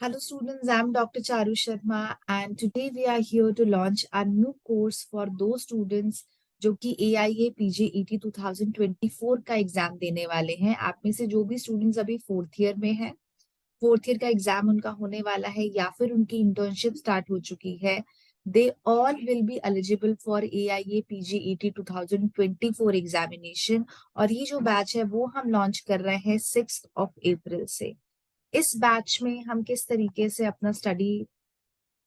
Hello students, I'm Dr. Charu Sharma and today we are here to launch a new course for those students जो कि AIA PGET 2024 का exam देने वाले हैं। आप में से जो भी स्टूडेंट्स अभी फोर्थ ईयर में हैं, फोर्थ ईयर का एग्जाम उनका होने वाला है या फिर उनकी इंटर्नशिप स्टार्ट हो चुकी है, they all will be eligible for AIA PGET 2024 examination. और ये जो बैच है वो हम लॉन्च कर रहे हैं 6 अप्रैल से। इस बैच में हम किस तरीके से अपना स्टडी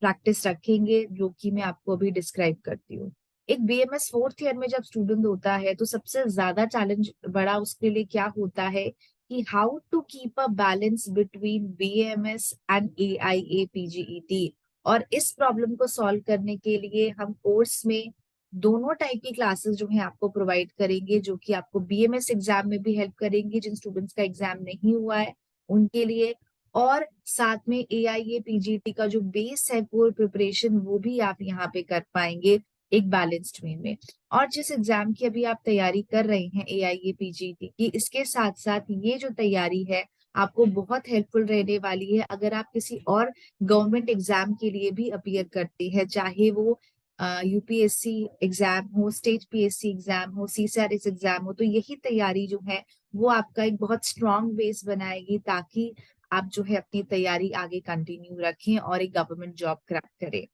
प्रैक्टिस रखेंगे जो कि मैं आपको अभी डिस्क्राइब करती हूँ। एक बीएमएस फोर्थ ईयर में जब स्टूडेंट होता है तो सबसे ज्यादा चैलेंज बड़ा उसके लिए क्या होता है कि how to keep a balance between BMS and AIA PGET. और इस प्रॉब्लम को सॉल्व करने के लिए हम कोर्स में दोनों टाइप की क्लासेस जो है आपको प्रोवाइड करेंगे, जो कि आपको बीएमएस एग्जाम में भी हेल्प करेंगी जिन स्टूडेंट्स का एग्जाम नहीं हुआ है उनके लिए, और साथ में एआईए पीजीटी का जो बेस है कोर प्रिपरेशन वो भी आप यहाँ पे कर पाएंगे एक बैलेंस्ड वे में। और जिस एग्जाम की अभी आप तैयारी कर रहे हैं एआईए पीजीटी की, इसके साथ साथ ये जो तैयारी है आपको बहुत हेल्पफुल रहने वाली है अगर आप किसी और गवर्नमेंट एग्जाम के लिए भी अपीयर करते हैं, चाहे वो यूपीएससी एग्जाम हो, स्टेट पीएससी एग्जाम हो, सीसीआरएस एग्जाम हो। तो यही तैयारी जो है वो आपका एक बहुत स्ट्रॉन्ग बेस बनाएगी ताकि आप जो है अपनी तैयारी आगे कंटिन्यू रखें और एक गवर्नमेंट जॉब क्रैक करें।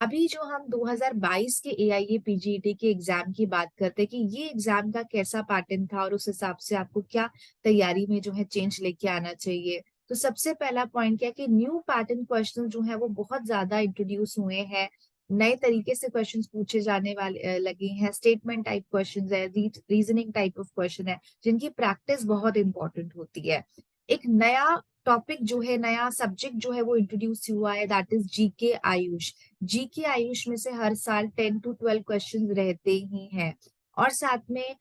अभी जो हम 2022 के एआईए पीजीईटी के एग्जाम की बात करते हैं कि ये एग्जाम का कैसा पैटर्न था और उस हिसाब से आपको क्या तैयारी में जो है चेंज लेके आना चाहिए। तो सबसे पहला पॉइंट क्या है कि न्यू पैटर्न क्वेश्चन जो है वो बहुत ज्यादा इंट्रोड्यूस हुए हैं। नए तरीके से क्वेश्चंस पूछे जाने वाले लगे हैं। स्टेटमेंट टाइप क्वेश्चंस है, रीजनिंग टाइप ऑफ क्वेश्चन है जिनकी प्रैक्टिस बहुत इंपॉर्टेंट होती है। एक नया टॉपिक जो है, नया सब्जेक्ट जो है वो इंट्रोड्यूस हुआ है, that is GK Ayush. GK Ayush में से हर साल 10 to 12 क्वेश्चन रहते ही हैं। और साथ में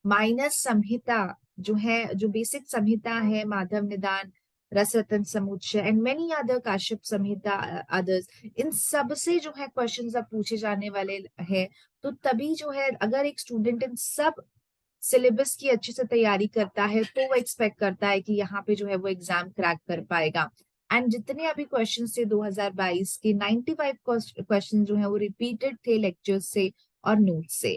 माइनस संहिता जो है, जो बेसिक संहिता है, Madhav Nidan, Rasaratna Samuchchaya and many other, Kashyap Samhita, others, इन सब से जो है क्वेश्चंस अब पूछे जाने वाले हैं। तो तभी जो है अगर एक स्टूडेंट इन सब सिलेबस की अच्छे से तैयारी करता है तो वो एक्सपेक्ट करता है कि यहाँ पे जो है वो एग्जाम क्रैक कर पाएगा। एंड जितने अभी क्वेश्चन थे 2022 के, 95 क्वेश्चन जो है वो रिपीटेड थे लेक्चर्स से और नोट्स से।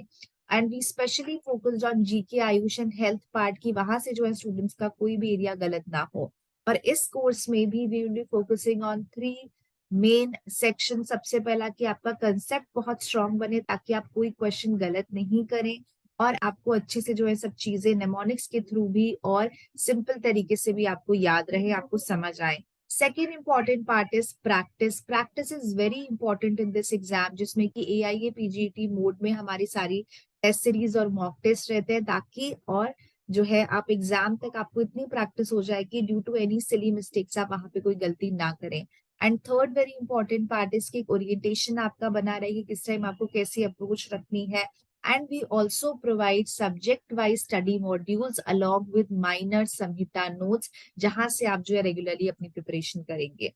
And we specially focused on GK AYUSH and health part की, वहां से जो है स्टूडेंट्स का कोई भी एरिया गलत ना हो। और इस कोर्स में भी we will be focusing on 3 main section. सबसे पहला कि आपका कंसेप्ट बहुत स्ट्रांग बने ताकि आप कोई क्वेश्चन गलत नहीं करें और आपको अच्छे से जो है सब चीजें नेमोनिक्स के थ्रू भी और सिंपल तरीके से भी आपको याद रहे, आपको समझ आए। Second important part is practice. Practice is very important in this exam, जिसमें कि एआईए पीजीटी मोड में हमारी सारी टेस्ट सीरीज और मॉक टेस्ट रहते हैं ताकि और जो है आप एग्जाम तक आपको इतनी प्रैक्टिस हो जाए कि due to any silly mistakes आप वहां पे कोई गलती ना करें। And third very important part is कि ओरिएंटेशन आपका बना रहे कि किस टाइम आपको कैसी अप्रोच रखनी है। And we also provide subject-wise study modules along with minor Samhita notes, जहां से आप जो है रेगुलरली अपनी प्रिपरेशन करेंगे।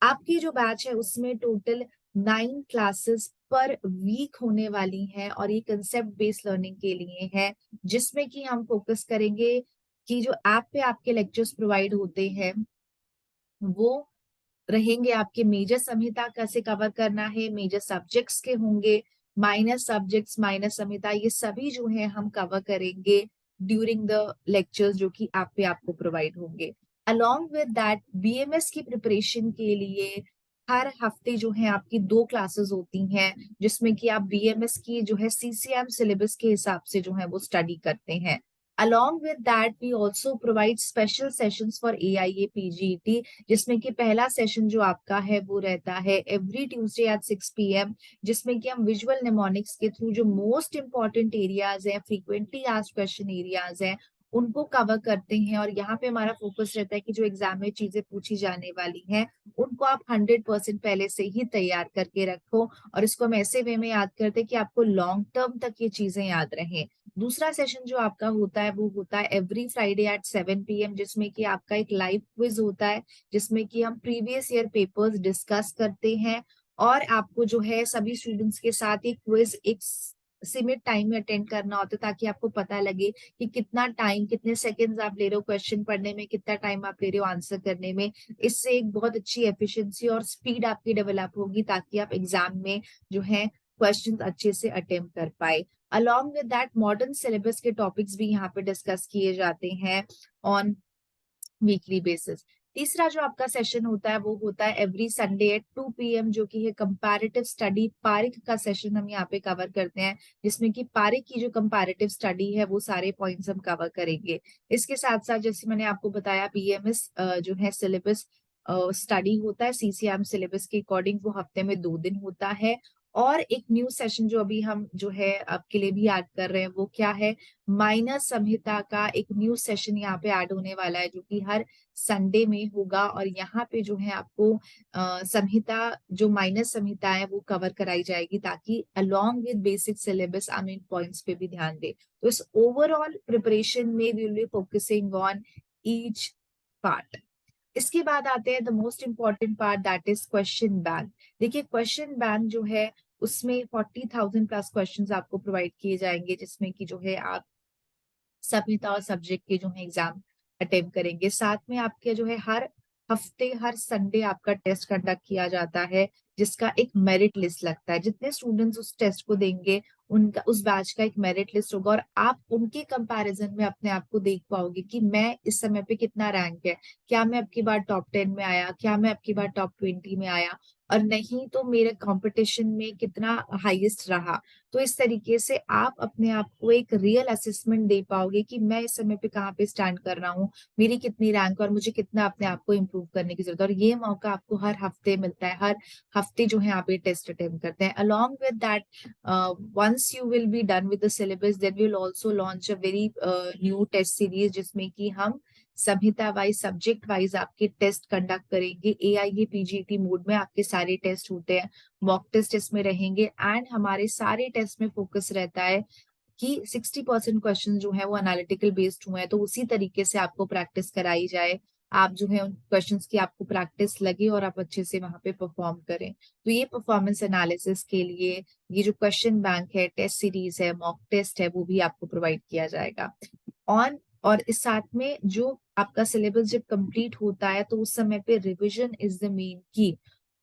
आपकी जो बैच है उसमें टोटल 9 क्लासेस पर वीक होने वाली हैं और ये कंसेप्ट बेस्ड लर्निंग के लिए है, जिसमें कि हम फोकस करेंगे कि जो ऐप पे आपके लेक्चर्स प्रोवाइड होते हैं वो रहेंगे आपके मेजर संहिता कैसे कवर करना है, मेजर सब्जेक्ट्स के होंगे, माइनर सब्जेक्ट्स, माइनर संहिता, ये सभी जो है हम कवर करेंगे ड्यूरिंग द लेक्चर्स जो कि ऐप पे आपको प्रोवाइड होंगे। अलोंग विद दैट बीएमएस की प्रिपरेशन के लिए हर हफ्ते जो है आपकी 2 क्लासेस होती हैं, जिसमें कि आप बीएमएस की जो है सीसीएम सिलेबस के हिसाब से जो है वो स्टडी करते हैं। Along with that, we also provide special sessions for AIA PGET, जिसमें कि पहला सेशन जो आपका है वो रहता है एवरी ट्यूसडे एट 6 PM, जिसमें कि हम विजुअल निमोनिक्स के थ्रू जो मोस्ट इंपॉर्टेंट एरियाज हैं, फ्रीक्वेंटली आस्क्ड क्वेश्चन एरियाज हैं, उनको कवर करते हैं। और यहाँ पे हमारा फोकस रहता है कि जो एग्जाम में चीजें पूछी जाने वाली हैं उनको आप 100% पहले से ही तैयार करके रखो, और इसको हम ऐसे वे में याद करते हैं कि आपको लॉन्ग टर्म तक ये चीजें याद रहें। दूसरा सेशन जो आपका होता है वो होता है एवरी फ्राइडे एट 7 PM, जिसमें कि आपका एक लाइव क्विज होता है, जिसमें कि हम प्रीवियस ईयर पेपर्स डिस्कस करते हैं और आपको जो है सभी स्टूडेंट्स के साथ एक क्विज, एक सीमित टाइम में अटेंड करना होता है, ताकि आपको पता लगे कि कितना टाइम, कितने सेकंड्स आप ले रहे हो क्वेश्चन पढ़ने में, कितना टाइम आप ले रहे हो आंसर करने में। इससे एक बहुत अच्छी एफिशिएंसी और स्पीड आपकी डेवलप होगी, ताकि आप एग्जाम में जो है क्वेश्चंस अच्छे से अटेम्प्ट कर पाए। Along with that modern syllabus के टॉपिक्स भी यहाँ पे डिस्कस किए जाते हैं ऑन वीकली बेसिस। तीसरा जो आपका सेशन होता है वो होता है एवरी संडे एट 2 PM, जो कि है कंपैरेटिव स्टडी पारिक का सेशन हम यहाँ पे कवर करते हैं, जिसमें कि पारिक की जो कंपैरेटिव स्टडी है वो सारे पॉइंट्स हम कवर करेंगे। इसके साथ साथ जैसे मैंने आपको बताया बीएमएस जो है सिलेबस स्टडी होता है सीसीएम सिलेबस के अकॉर्डिंग, वो हफ्ते में 2 दिन होता है। और एक न्यू सेशन जो अभी हम जो है आपके लिए भी ऐड कर रहे हैं वो क्या है, माइनर संहिता का एक न्यू सेशन यहाँ पे ऐड होने वाला है, जो कि हर संडे में होगा। और यहाँ पे जो है आपको संहिता, जो माइनर संहिता है वो कवर कराई जाएगी, ताकि अलोंग विद बेसिक सिलेबस हम इन पॉइंट्स पे भी ध्यान दें। तो इस ओवरऑल प्रिपरेशन में we will be focusing on each part. इसके बाद आते हैं the most important part, that is question bank. देखिए क्वेश्चन बैंक जो है उसमें 40,000 प्लस क्वेश्चंस आपको प्रोवाइड किए जाएंगे, जिसमें कि जो है आप सभी और सब्जेक्ट के जो है एग्जाम अटेम्प्ट करेंगे। साथ में आपके जो है हर हफ्ते हर संडे आपका टेस्ट कंडक्ट किया जाता है, जिसका एक मेरिट लिस्ट लगता है। जितने स्टूडेंट्स उस टेस्ट को देंगे उनका उस बैच का एक मेरिट लिस्ट होगा, और आप उनके कंपैरिजन में अपने आप को देख पाओगे कि मैं इस समय पे कितना रैंक है, क्या मैं अब की बार टॉप 10 में आया, क्या मैं अब की बार टॉप 20 में आया, और नहीं तो मेरे कंपटीशन में कितना हाईएस्ट रहा। तो इस तरीके से आप अपने आप को एक रियल असेसमेंट दे पाओगे कि मैं इस समय पे कहाँ पे स्टैंड कर रहा हूँ, मेरी कितनी रैंक और मुझे कितना अपने आप को इम्प्रूव करने की जरूरत है। और ये मौका आपको हर हफ्ते मिलता है, हर हफ्ते जो है आप ये टेस्ट अटेम्प्ट करते हैं। Along with that once you will be done with the syllabus, then we will also launch a very new test series, जिसमें कि हम संहिता वाइज सब्जेक्ट वाइज आपके टेस्ट कंडक्ट करेंगे। एआईए पीजीटी मोड में आपके सारे टेस्ट होते हैं, मॉक टेस्ट इसमें रहेंगे, एंड हमारे सारे टेस्ट में फोकस रहता है कि 60% क्वेश्चन जो है वो एनालिटिकल बेस्ड हुए हैं, तो उसी तरीके से आपको प्रैक्टिस कराई जाए। आप जो है उन क्वेश्चंस की आपको प्रैक्टिस लगे और आप अच्छे से वहां पे परफॉर्म करें। तो ये परफॉर्मेंस एनालिसिस के लिए ये जो क्वेश्चन बैंक है, टेस्ट सीरीज है, मॉक टेस्ट है, वो भी आपको प्रोवाइड किया जाएगा ऑन। और इस साथ में जो आपका सिलेबस जब कंप्लीट होता है तो उस समय पे रिवीजन इज द मेन की।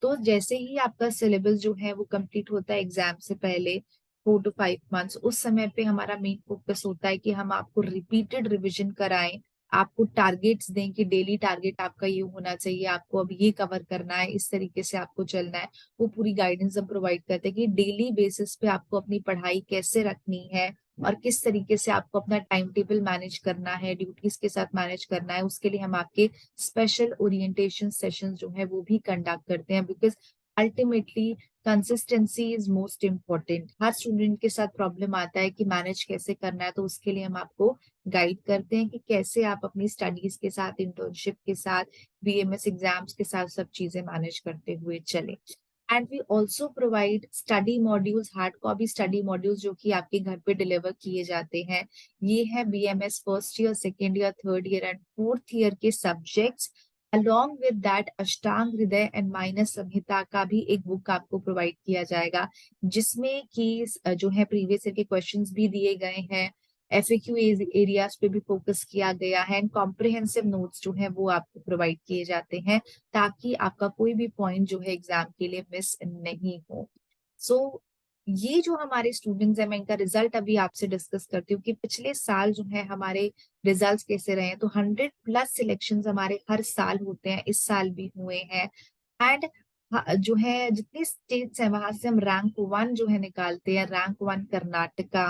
तो जैसे ही आपका सिलेबस जो है वो कंप्लीट होता है एग्जाम से पहले 4 to 5 months, उस समय पे हमारा मेन फोकस होता है कि हम आपको रिपीटेड रिवीजन कराएं, आपको टारगेट्स दें कि डेली टारगेट आपका ये होना चाहिए, आपको अब ये कवर करना है, इस तरीके से आपको चलना है। वो पूरी गाइडेंस हम प्रोवाइड करते हैं कि डेली बेसिस पे आपको अपनी पढ़ाई कैसे रखनी है और किस तरीके से आपको अपना टाइम टेबल मैनेज करना है, ड्यूटीज के साथ मैनेज करना है। उसके लिए हम आपके स्पेशल ओरिएंटेशन सेशंस जो है वो भी कंडक्ट करते हैं, because ultimately consistency is most important. Her student के साथ प्रॉब्लम आता है कि मैनेज कैसे करना है, तो उसके लिए हम आपको गाइड करते हैं कि कैसे आप अपनी स्टडीज के साथ, इंटर्नशिप के साथ, बीएमएस एग्जाम्स के साथ सब चीजें मैनेज करते हुए चले। And we also provide study modules, hard copy study modules, जो कि आपके घर पे डिलीवर किए जाते हैं। ये है BMS first year, second year, third year and fourth year के सब्जेक्ट्स। अलॉन्ग विद दैट अष्टांग हृदय एंड माइनर संहिता का भी एक बुक आपको प्रोवाइड किया जाएगा, जिसमें कि जो है प्रीवियस ईयर के क्वेश्चंस भी दिए गए हैं, एफएक्यू एरियाज पे भी फोकस किया गया है, एंड कॉम्प्रिहेंसिव नोट्स जो है वो आपको प्रोवाइड किए जाते हैं, ताकि आपका कोई भी पॉइंट जो है एग्जाम के लिए मिस नहीं हो। सो ये जो हमारे स्टूडेंट्स हैं, मैं इनका रिजल्ट अभी आपसे डिस्कस करती हूँ कि पिछले साल जो है हमारे रिजल्ट्स कैसे रहे हैं। तो 100+ सिलेक्शंस हमारे हर साल होते हैं, इस साल भी हुए हैं। एंड जो है जितनी स्टेट्स हैं वहां से हम रैंक 1 जो है निकालते हैं। रैंक 1 कर्नाटका,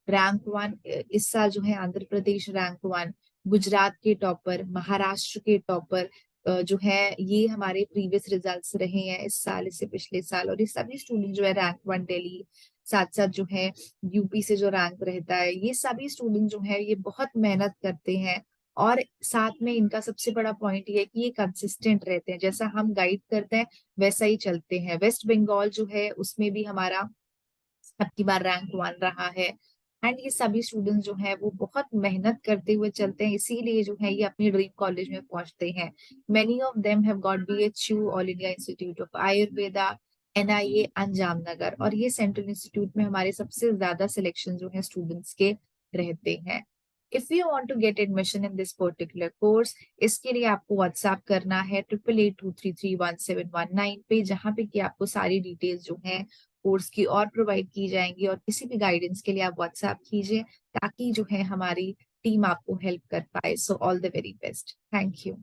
रैंक 1 इस साल जो है आंध्र प्रदेश रैंक 1, गुजरात के टॉपर, महाराष्ट्र के टॉपर जो है ये हमारे प्रीवियस रिजल्ट्स रहे हैं इस साल, इससे पिछले साल। और ये सभी स्टूडेंट जो है रैंक 1 दिल्ली, साथ साथ जो है यूपी से जो रैंक रहता है, ये सभी स्टूडेंट जो है ये बहुत मेहनत करते हैं। और साथ में इनका सबसे बड़ा पॉइंट ये है कि ये कंसिस्टेंट रहते हैं, जैसा हम गाइड करते हैं वैसा ही चलते हैं। वेस्ट बंगाल जो है उसमें भी हमारा अब की बार रैंक 1 रहा है। एंड ये सभी स्टूडेंट्स जो है वो बहुत मेहनत करते हुए चलते हैं, इसीलिए जो है ये अपनी ड्रीम कॉलेज में पहुंचते हैं। Many of them have got BHU, all India institute of Ayurveda, NIA अंजाम नगर, और ये सेंट्रल इंस्टीट्यूट में हमारे सबसे ज्यादा सिलेक्शन जो है स्टूडेंट्स के रहते हैं। If you want to get admission in this particular course, इसके लिए आपको व्हाट्सएप करना है 8882331719 पे, जहाँ पे कि आपको सारी डिटेल्स जो है कोर्स की और प्रोवाइड की जाएंगी, और किसी भी गाइडेंस के लिए आप व्हाट्सएप कीजिए ताकि जो है हमारी टीम आपको हेल्प कर पाए। So all the very best, thank you.